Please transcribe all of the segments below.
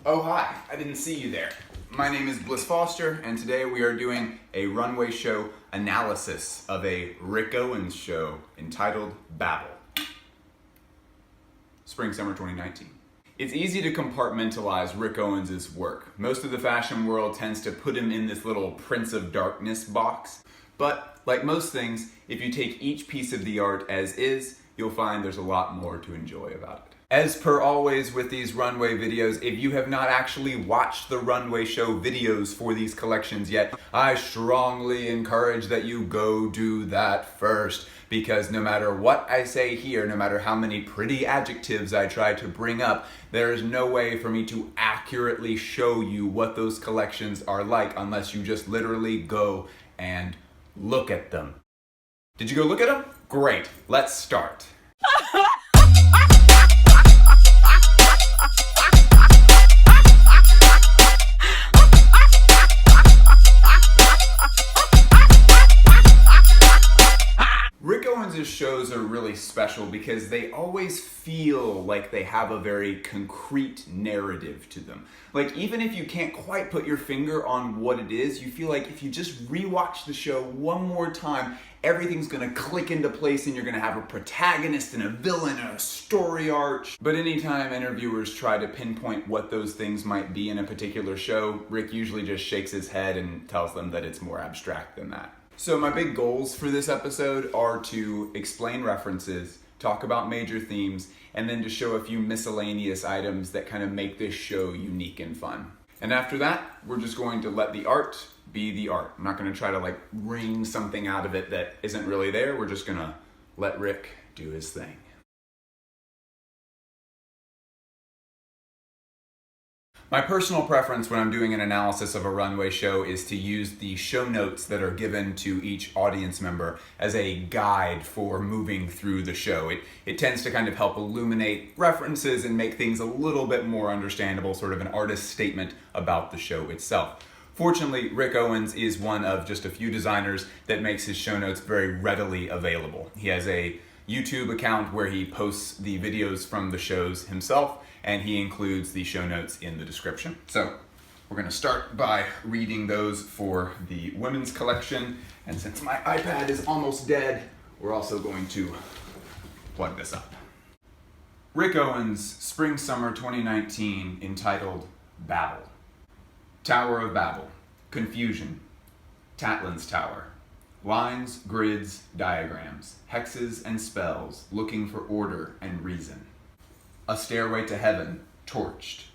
Oh hi, I didn't see you there. My name is Bliss Foster, and today we are doing a runway show analysis of a Rick Owens show entitled Babel. Spring Summer 2019. It's easy to compartmentalize Rick Owens' work. Most of the fashion world tends to put him in this little Prince of Darkness box. But like most things, if you take each piece of the art as is, you'll find there's a lot more to enjoy about it. As per always with these runway videos, if you have not actually watched the runway show videos for these collections yet, I strongly encourage that you go do that first. Because no matter what I say here, no matter how many pretty adjectives I try to bring up, there is no way for me to accurately show you what those collections are like unless you just literally go and look at them. Did you go look at them? Great, let's start. Rick Owens' shows are really special because they always feel like they have a very concrete narrative to them. Like, even if you can't quite put your finger on what it is, you feel like if you just rewatch the show one more time, everything's gonna click into place and you're gonna have a protagonist and a villain and a story arc. But anytime interviewers try to pinpoint what those things might be in a particular show, Rick usually just shakes his head and tells them that it's more abstract than that. So my big goals for this episode are to explain references, talk about major themes, and then to show a few miscellaneous items that kind of make this show unique and fun. And after that, we're just going to let the art be the art. I'm not going to try to wring something out of it that isn't really there. We're just going to let Rick do his thing. My personal preference when I'm doing an analysis of a runway show is to use the show notes that are given to each audience member as a guide for moving through the show. It tends to kind of help illuminate references and make things a little bit more understandable, sort of an artist's statement about the show itself. Fortunately, Rick Owens is one of just a few designers that makes his show notes very readily available. He has a YouTube account where he posts the videos from the shows himself, and he includes the show notes in the description. So we're gonna start by reading those for the women's collection, and since my iPad is almost dead, we're also going to plug this up. Rick Owens Spring Summer 2019 entitled Babel. Tower of Babel. Confusion. TATLIN'S Tower. Lines, grids, diagrams, hexes and spells, looking for order and reason. A stairway to heaven, torched.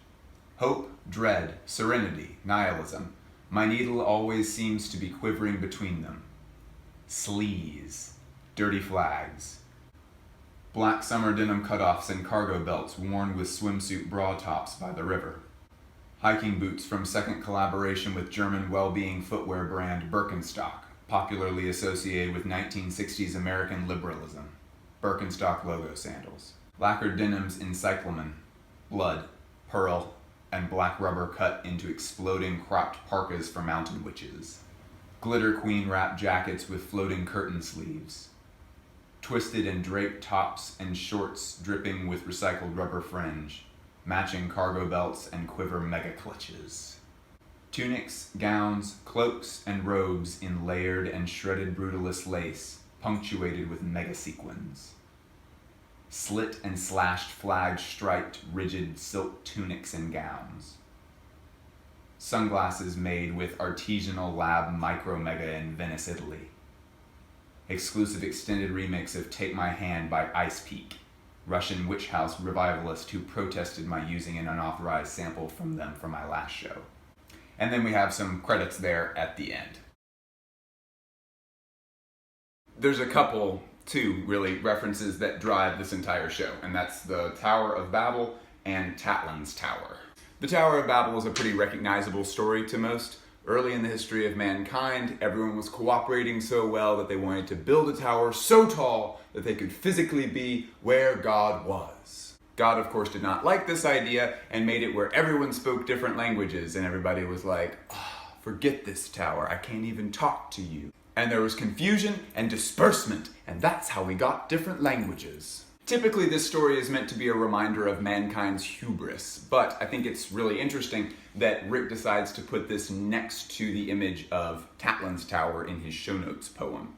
Hope, dread, serenity, nihilism. My needle always seems to be quivering between them. SLEAZE, dirty flags. Black summer denim cutoffs and cargo belts worn with swimsuit bra tops by the river. Hiking boots from second collaboration with German well-being footwear brand BIRKENSTOCK, popularly associated with 1960s American liberalism. BIRKENSTOCK logo sandals. Lacquered denims in CYCLAMEN, blood, pearl, and black rubber cut into exploding cropped parkas for mountain witches. Glitter queen wrap jackets with floating curtain sleeves. Twisted and draped tops and shorts dripping with recycled rubber fringe. Matching cargo belts and quiver mega clutches. Tunics, gowns, cloaks, and robes in layered and shredded brutalist lace, punctuated with mega sequins. Slit and slashed flag striped rigid silk tunics and gowns. Sunglasses made with artisanal lab micro mega in Venice, Italy. Exclusive extended remix of Take My Hand by Ice Peak, Russian witch house revivalist who protested my using an unauthorized sample from them for my last show. And then we have some credits there at the end. There's a couple, two really, references that drive this entire show, and that's the Tower of Babel and TATLIN'S Tower. The Tower of Babel is a pretty recognizable story to most. Early in the history of mankind, everyone was cooperating so well that they wanted to build a tower so tall that they could physically be where God was. God, of course, did not like this idea and made it where everyone spoke different languages, and everybody was like, oh, forget this tower, I can't even talk to you. And there was confusion and disbursement, and that's how we got different languages. Typically, this story is meant to be a reminder of mankind's hubris, but I think it's really interesting that Rick decides to put this next to the image of TATLIN'S tower in his show notes poem.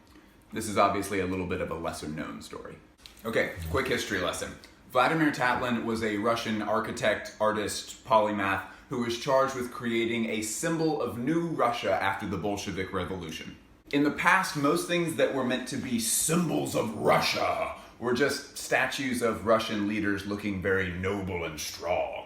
This is obviously a little bit of a lesser known story. Okay, quick history lesson. Vladimir Tatlin was a Russian architect, artist, polymath who was charged with creating a symbol of new Russia after the Bolshevik Revolution. In the past, most things that were meant to be symbols of Russia were just statues of Russian leaders looking very noble and strong.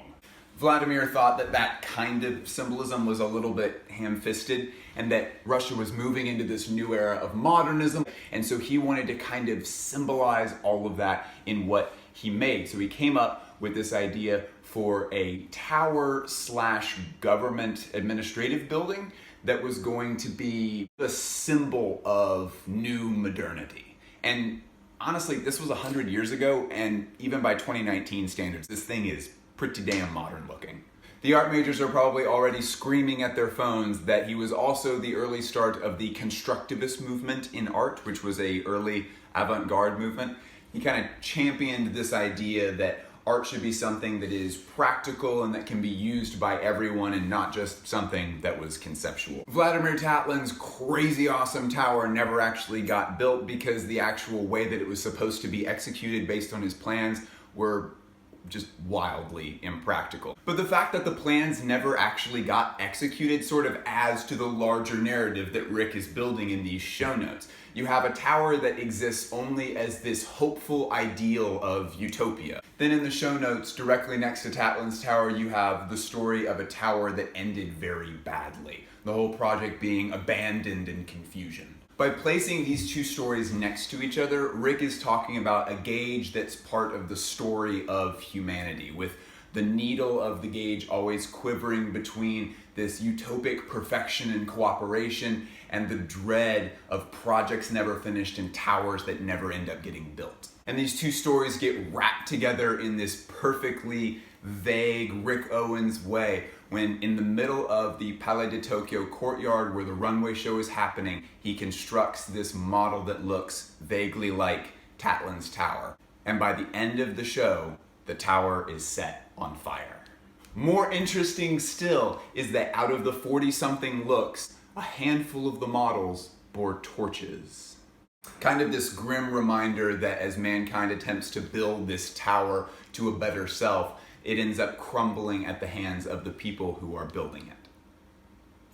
Vladimir thought that that kind of symbolism was a little bit ham-fisted and that Russia was moving into this new era of modernism, and so he wanted to kind of symbolize all of that in what he made. So he came up with this idea for a tower slash government administrative building that was going to be the symbol of new modernity. And honestly, this was 100 years ago, and even by 2019 standards, this thing is pretty damn modern looking. The art majors are probably already screaming at their phones that he was also the early start of the constructivist movement in art, which was a early avant-garde movement. He kind of championed this idea that art should be something that is practical and that can be used by everyone and not just something that was conceptual. Vladimir Tatlin's crazy awesome tower never actually got built because the actual way that it was supposed to be executed based on his plans were just wildly impractical. But the fact that the plans never actually got executed sort of adds to the larger narrative that Rick is building in these show notes. You have a tower that exists only as this hopeful ideal of utopia. Then in the show notes, directly next to Tatlin's tower, you have the story of a tower that ended very badly. The whole project being abandoned in confusion. By placing these two stories next to each other, Rick is talking about a gauge that's part of the story of humanity, with the needle of the gauge always quivering between this utopic perfection and cooperation and the dread of projects never finished and towers that never end up getting built. And these two stories get wrapped together in this perfectly vague Rick Owens way when in the middle of the Palais de Tokyo courtyard where the runway show is happening, he constructs this model that looks vaguely like Tatlin's tower. And by the end of the show, the tower is set on fire. More interesting still is that out of the 40-something looks, a handful of the models bore torches. Kind of this grim reminder that as mankind attempts to build this tower to a better self, it ends up crumbling at the hands of the people who are building it.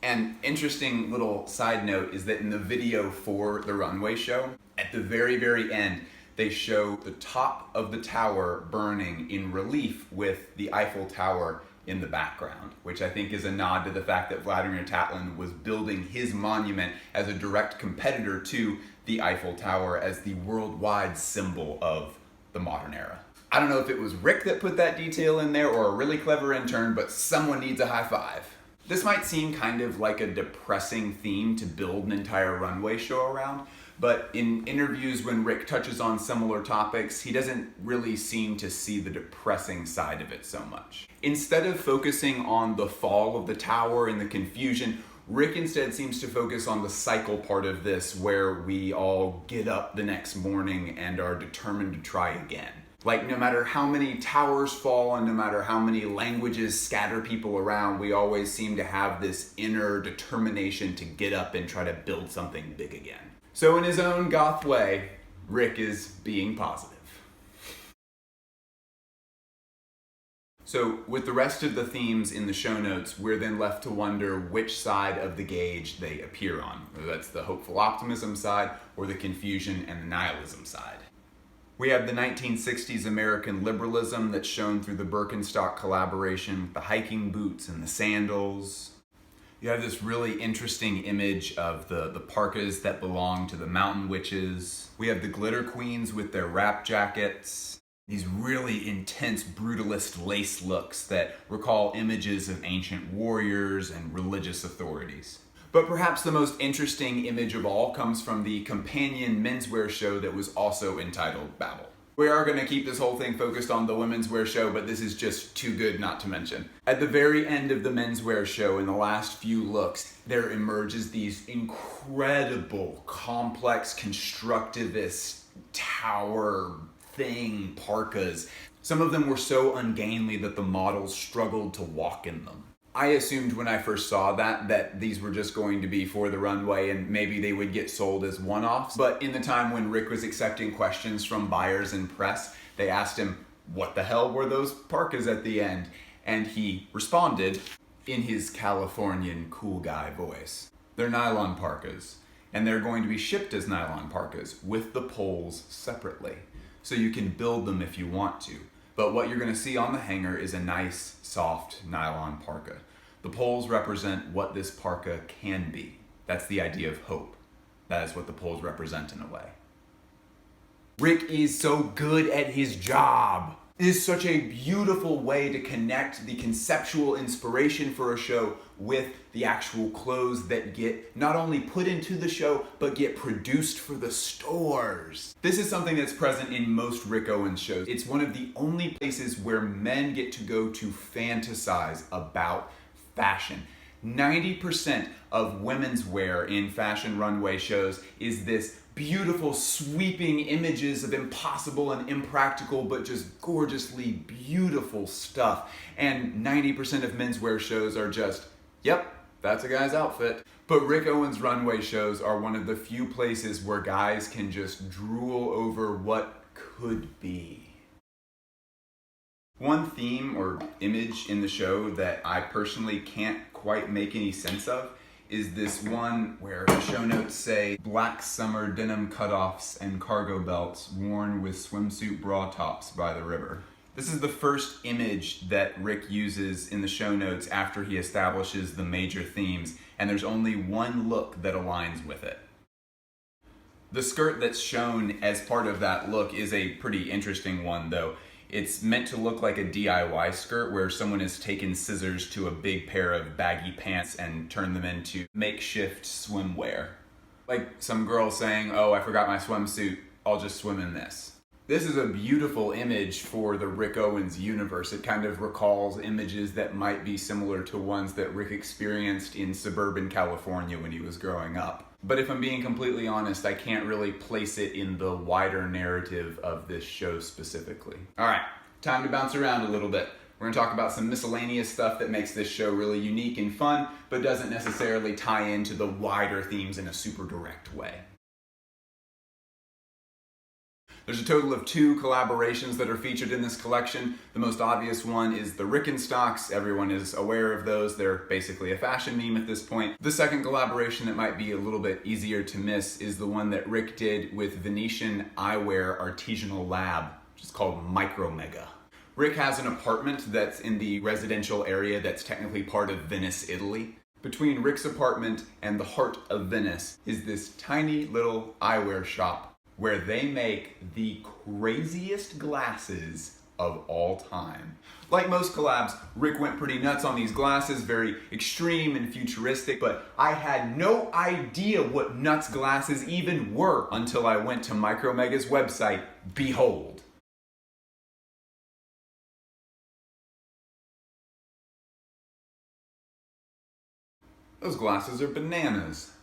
An interesting little side note is that in the video for the runway show, at the very, very end, they show the top of the tower burning in relief with the Eiffel Tower in the background, which I think is a nod to the fact that Vladimir Tatlin was building his monument as a direct competitor to the Eiffel Tower as the worldwide symbol of the modern era. I don't know if it was Rick that put that detail in there or a really clever intern, but someone needs a high five. This might seem kind of like a depressing theme to build an entire runway show around, but in interviews when Rick touches on similar topics, he doesn't really seem to see the depressing side of it so much. Instead of focusing on the fall of the tower and the confusion, Rick instead seems to focus on the cycle part of this where we all get up the next morning and are determined to try again. Like, no matter how many towers fall and no matter how many languages scatter people around, we always seem to have this inner determination to get up and try to build something big again. So in his own goth way, Rick is being positive. So with the rest of the themes in the show notes, we're then left to wonder which side of the gauge they appear on. Whether that's the hopeful optimism side or the confusion and the nihilism side. We have the 1960s American liberalism that's shown through the BIRKENSTOCK collaboration with the hiking boots and the sandals. You have this really interesting image of the PARKAS that belong to the mountain witches. We have the glitter queens with their wrap jackets. These really intense brutalist lace looks that recall images of ancient warriors and religious authorities. But perhaps the most interesting image of all comes from the companion menswear show that was also entitled Babel. We are going to keep this whole thing focused on the women's wear show, but this is just too good not to mention. At the very end of the menswear show, in the last few looks, there emerges these incredible, complex, constructivist tower thing parkas. Some of them were so ungainly that the models struggled to walk in them. I assumed when I first saw that these were just going to be for the runway and maybe they would get sold as one-offs. But in the time when Rick was accepting questions from buyers and press, they asked him, what the hell were those parkas at the end? And he responded in his Californian cool guy voice. They're nylon parkas, and they're going to be shipped as nylon parkas with the poles separately. So you can build them if you want to. But what you're gonna see on the hanger is a nice, soft nylon parka. The poles represent what this parka can be. That's the idea of hope. That is what the poles represent in a way. Rick is so good at his job. It is such a beautiful way to connect the conceptual inspiration for a show with the actual clothes that get not only put into the show, but get produced for the stores. This is something that's present in most Rick Owens shows. It's one of the only places where men get to go to fantasize about fashion. 90% of women's wear in fashion runway shows is this beautiful sweeping images of impossible and impractical but just gorgeously beautiful stuff. And 90% of menswear shows are just, yep, that's a guy's outfit. But Rick Owens runway shows are one of the few places where guys can just drool over what could be. One theme or image in the show that I personally can't quite make any sense of is this one where the show notes say black summer denim cutoffs and cargo belts worn with swimsuit bra tops by the river. This is the first image that Rick uses in the show notes after he establishes the major themes, and there's only one look that aligns with it. The skirt that's shown as part of that look is a pretty interesting one though. It's meant to look like a DIY skirt where someone has taken scissors to a big pair of baggy pants and turned them into makeshift swimwear. Like some girl saying, oh, I forgot my swimsuit, I'll just swim in this. This is a beautiful image for the Rick Owens universe. It kind of recalls images that might be similar to ones that Rick experienced in suburban California when he was growing up. But if I'm being completely honest, I can't really place it in the wider narrative of this show specifically. All right, time to bounce around a little bit. We're gonna talk about some miscellaneous stuff that makes this show really unique and fun, but doesn't necessarily tie into the wider themes in a super direct way. There's a total of 2 collaborations that are featured in this collection. The most obvious one is the BIRKENSTOCKs. Everyone is aware of those. They're basically a fashion meme at this point. The second collaboration that might be a little bit easier to miss is the one that Rick did with Venetian eyewear artisanal lab, which is called Micro Mega. Rick has an apartment that's in the residential area that's technically part of Venice, Italy. Between Rick's apartment and the heart of Venice is this tiny little eyewear shop where they make the craziest glasses of all time. Like most collabs, Rick went pretty nuts on these glasses, very extreme and futuristic, but I had no idea what nuts glasses even were until I went to Micro Mega's website. Behold. Those glasses are bananas.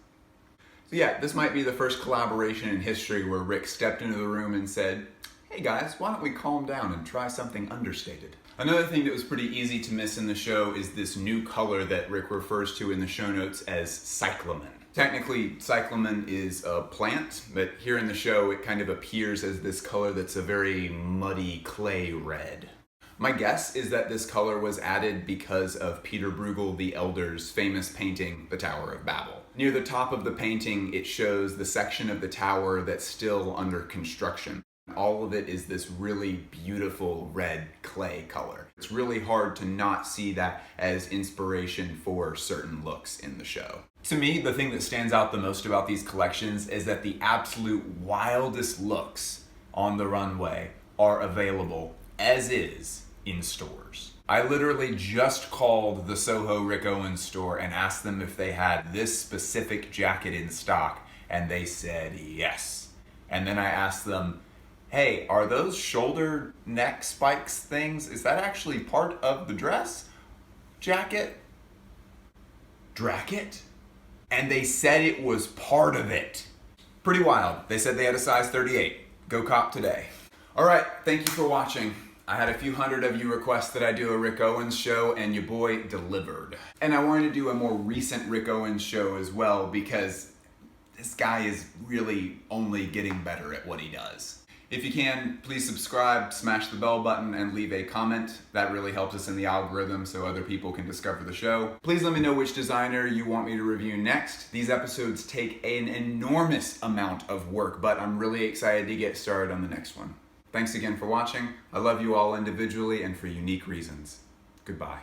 So yeah, this might be the first collaboration in history where Rick stepped into the room and said, hey guys, why don't we calm down and try something understated? Another thing that was pretty easy to miss in the show is this new color that Rick refers to in the show notes as cyclamen. Technically, cyclamen is a plant, but here in the show it kind of appears as this color that's a very muddy clay red. My guess is that this color was added because of Peter Bruegel the Elder's famous painting, The Tower of Babel. Near the top of the painting, it shows the section of the tower that's still under construction. All of it is this really beautiful red clay color. It's really hard to not see that as inspiration for certain looks in the show. To me, the thing that stands out the most about these collections is that the absolute wildest looks on the runway are available as is in stores. I literally just called the Soho Rick Owens store and asked them if they had this specific jacket in stock, and they said yes. And then I asked them, hey, are those shoulder neck spikes things, is that actually part of the dress? Jacket? Dracket? And they said it was part of it. Pretty wild. They said they had a size 38. Go cop today. All right, thank you for watching. I had a few hundred of you request that I do a Rick Owens show, and your boy delivered. And I wanted to do a more recent Rick Owens show as well, because this guy is really only getting better at what he does. If you can, please subscribe, smash the bell button, and leave a comment. That really helps us in the algorithm so other people can discover the show. Please let me know which designer you want me to review next. These episodes take an enormous amount of work, but I'm really excited to get started on the next one. Thanks again for watching. I love you all individually and for unique reasons. Goodbye.